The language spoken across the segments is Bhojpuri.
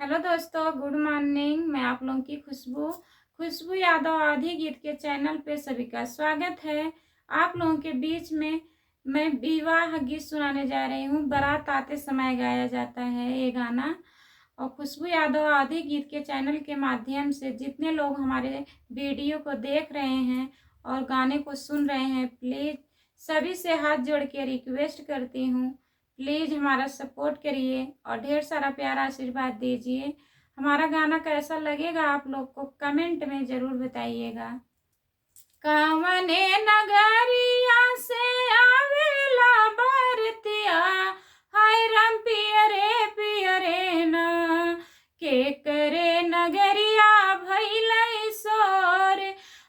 हेलो दोस्तों, गुड मॉर्निंग। मैं आप लोगों की खुशबू यादव आधी गीत के चैनल पे सभी का स्वागत है। आप लोगों के बीच में मैं विवाह गीत सुनाने जा रही हूँ। बारात आते समय गाया जाता है ये गाना। और खुशबू यादव आधी गीत के चैनल के माध्यम से जितने लोग हमारे वीडियो को देख रहे हैं और गाने को सुन रहे हैं, प्लीज़ सभी से हाथ जोड़ के रिक्वेस्ट करती हूँ, प्लीज़ हमारा सपोर्ट करिए और ढेर सारा प्यारा आशीर्वाद दीजिए। हमारा गाना कैसा लगेगा आप लोग को कमेंट में ज़रूर बताइएगा। कवने नगरिया से आवेला बरतिया, हाय राम पियरे पियरे ना, के करे नगरिया भइलै सोर,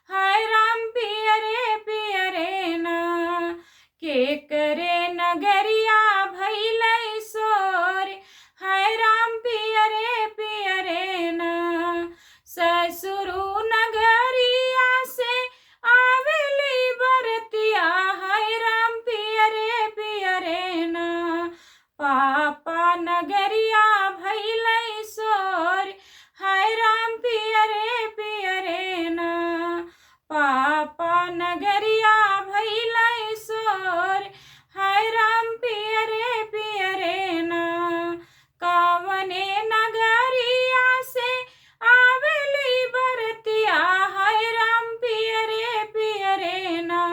हाय राम पियरे पियरे ना, के करे नगरिया भइलै सोर, हाय राम पियरे पियरे ना। ससुरु नगरिया से आवेली बरतिया, हाय राम पियरे पियरे ना, पापा नगरिया भइलै सोर, हाय राम पियरे पियरे ना, पापा नगरिया भइलै सोर, हाय राम पियरे पियरे ना। कवने नगरिया से आवेली बरतिया, हाय राम पियरे पियरे ना,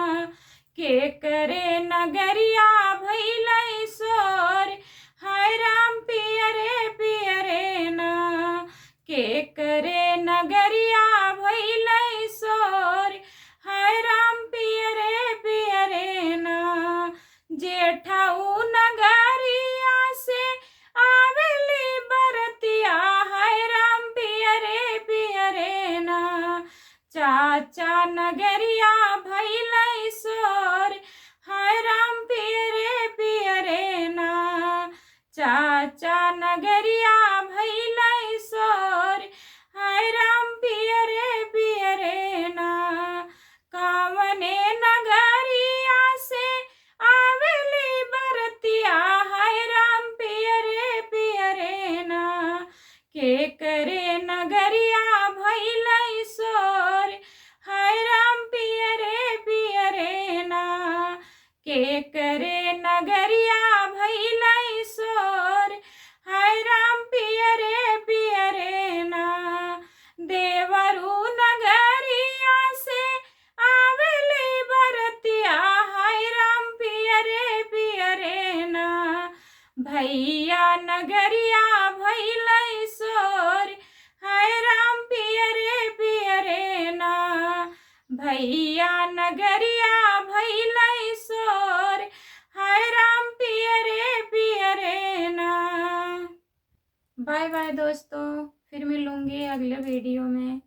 के करे नगरिया भइलै सोर, हाय राम पियरे पियरे ना, के करे नगरिया भइलै सोर, हाय राम पियरे पियरे ना। जेठाऊ नगरिया से आवेली बरतिया, हाय राम पियरे पियरे ना, चाचा नगरिया भइलै सोर, हाय राम पियरे पियरे ना, चाचा नगरिया भइलै सोर, हाय राम पियरे पियरे ना। कवने नगरिया से आवेली बरतिया, हाय राम पियरे पियरे ना, के करे नगरिया भइलै सोर, हाय राम पियरे पियरे ना, के करे नगरिया भइलै सोर, हाय राम पियरे पियरे ना। देवरू नगरिया से आवेली बरतिया, हाय राम पियरे पियरे ना, भैया नगरिया भइलै सोर, हाय राम पियरे पियरे ना, भैया नगरिया भइलै सोर, हाय राम पियरे पियरे ना। बाय बाय दोस्तों, फिर मिलूंगी अगले वीडियो में।